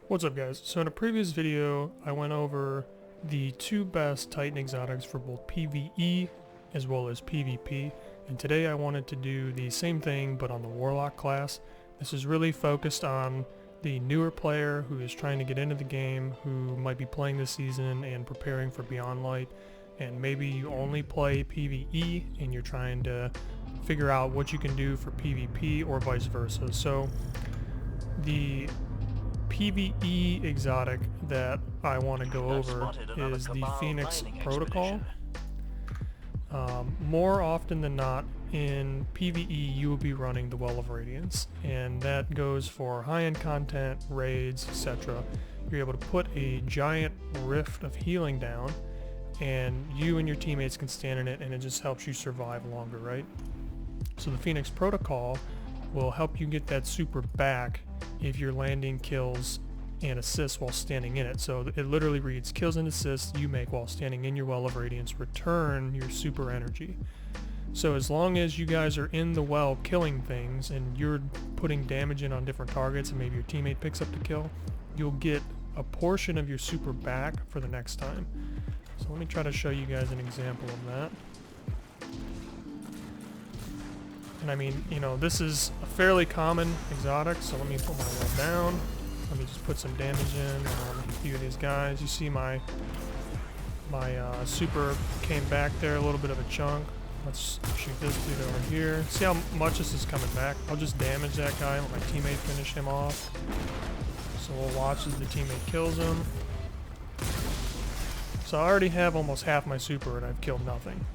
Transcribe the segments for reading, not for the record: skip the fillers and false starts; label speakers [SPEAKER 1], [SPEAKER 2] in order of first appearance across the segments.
[SPEAKER 1] What's up, guys? So in a previous video I went over the two best Titan exotics for both PVE as well as PvP, and today I wanted to do the same thing but on the Warlock class. This is really focused on the newer player who is trying to get into the game, who might be playing this season and preparing for Beyond Light, and maybe you only play PvE and you're trying to figure out what you can do for PvP or vice versa. So the PVE exotic that I want to go over is the Phoenix Protocol. More often than not in PVE you will be running the Well of Radiance, and that goes for high-end content, raids, etc. You're able to put a giant rift of healing down and you and your teammates can stand in it, and it just helps you survive longer, right? So the Phoenix Protocol will help you get that super back if you're landing kills and assists while standing in it. So it literally reads, kills and assists you make while standing in your Well of Radiance return your super energy. So as long as you guys are in the well killing things and you're putting damage in on different targets and maybe your teammate picks up the kill, you'll get a portion of your super back for the next time. So let me try to show you guys an example of that. And I mean, you know, this is a fairly common exotic, so let me put my well down. Let me just put some damage in on a few of these guys. You see my super came back there, a little bit of a chunk. Let's shoot this dude over here. See how much this is coming back? I'll just damage that guy and let my teammate finish him off. So we'll watch as the teammate kills him. So I already have almost half my super and I've killed nothing.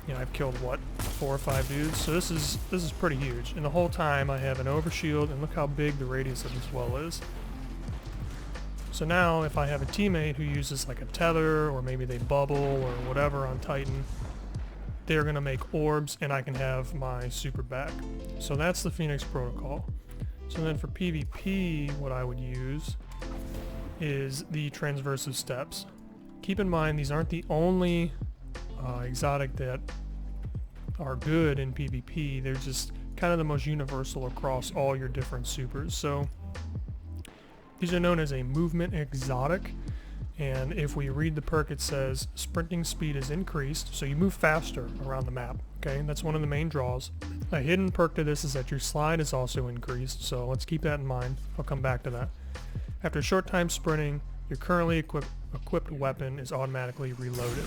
[SPEAKER 1] You know, I've killed what, 4 or 5 dudes, so this is pretty huge. And the whole time I have an overshield, and look how big the radius of this well is. So now if I have a teammate who uses like a tether, or maybe they bubble or whatever on Titan, they're gonna make orbs and I can have my super back. So that's the Phoenix Protocol. So then for PvP, what I would use is the Transverse Steps. Keep in mind, these aren't the only exotic that are good in PvP. They're just kind of the most universal across all your different supers. So these are known as a movement exotic, and if we read the perk, it says sprinting speed is increased, so you move faster around the map. Okay, that's one of the main draws. A hidden perk to this is that your slide is also increased, so let's keep that in mind. I'll come back to that. After a short time sprinting, your currently equipped weapon is automatically reloaded.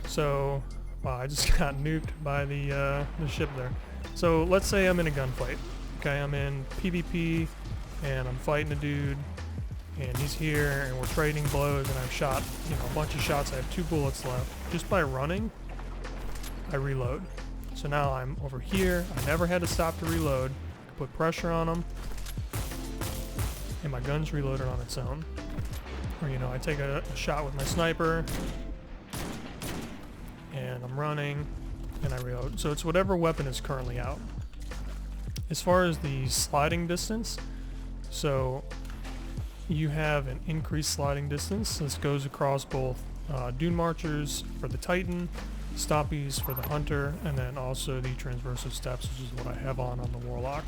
[SPEAKER 1] So, wow, I just got nuked by the ship there. So let's say I'm in a gunfight. Okay, I'm in PvP and I'm fighting a dude and he's here and we're trading blows and I've shot, you know, a bunch of shots. I have 2 bullets left. Just by running, I reload. So now I'm over here. I never had to stop to reload. Put pressure on them and my gun's reloaded on its own. Or, you know, I take a shot with my sniper and I'm running and I reload. So it's whatever weapon is currently out. As far as the sliding distance, so you have an increased sliding distance. This goes across both Dune Marchers for the Titan, Stoppies for the Hunter, and then also the Transverse Steps, which is what I have on the Warlock.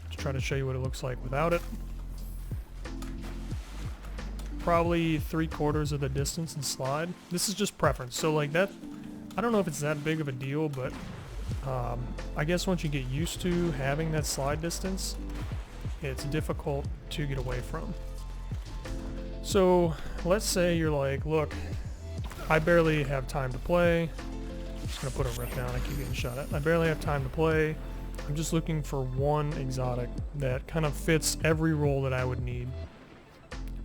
[SPEAKER 1] Just try to show you what it looks like without it. Probably 3/4 of the distance and slide. This is just preference. So like that, I don't know if it's that big of a deal, but I guess once you get used to having that slide distance, it's difficult to get away from. So let's say you're like, look, I barely have time to play. I'm just gonna put a rip down, I keep getting shot at. I barely have time to play. I'm just looking for one exotic that kind of fits every role that I would need.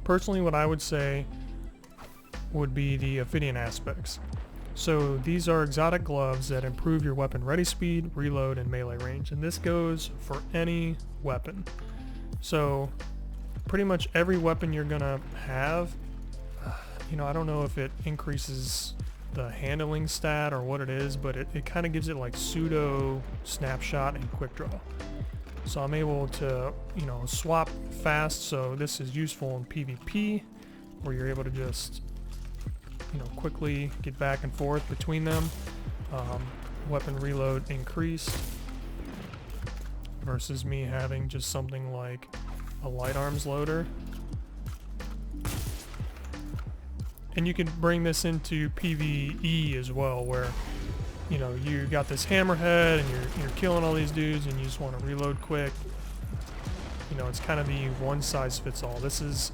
[SPEAKER 1] Personally, what I would say would be the Ophidian aspects. So these are exotic gloves that improve your weapon ready speed, reload, and melee range. And this goes for any weapon. So pretty much every weapon you're gonna have, you know, I don't know if it increases the handling stat or what it is, but it kind of gives it like pseudo snapshot and quick draw. So I'm able to, you know, swap fast, so this is useful in PvP, where you're able to just, you know, quickly get back and forth between them. Weapon reload increased versus me having just something like a light arms loader. And you can bring this into PVE as well, where you know you got this hammerhead and you're killing all these dudes and you just want to reload quick. You know, it's kind of the one size fits all. This is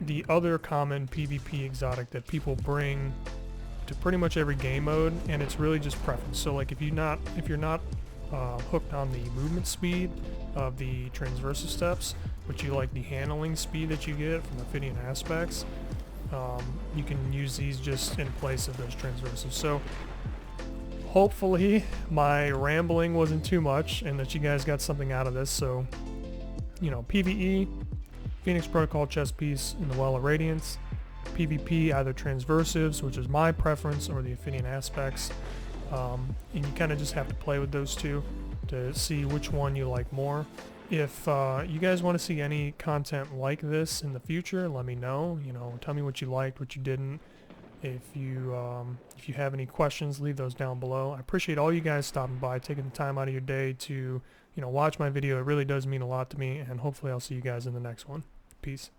[SPEAKER 1] the other common PvP exotic that people bring to pretty much every game mode, and it's really just preference. So like if you're not hooked on the movement speed of the Transverse Steps, but you like the handling speed that you get from Ophidian aspects, you can use these just in place of those transverses. So hopefully my rambling wasn't too much and that you guys got something out of this. So, you know, PvE, Phoenix Protocol chess piece in the Well of Radiance. PvP, either Transversives, which is my preference, or the Ophidian aspects. And you kind of just have to play with those two to see which one you like more. If you guys want to see any content like this in the future, let me know. You know, tell me what you liked, what you didn't. If you have any questions, leave those down below. I appreciate all you guys stopping by, taking the time out of your day to, you know, watch my video. It really does mean a lot to me, and hopefully I'll see you guys in the next one. Peace.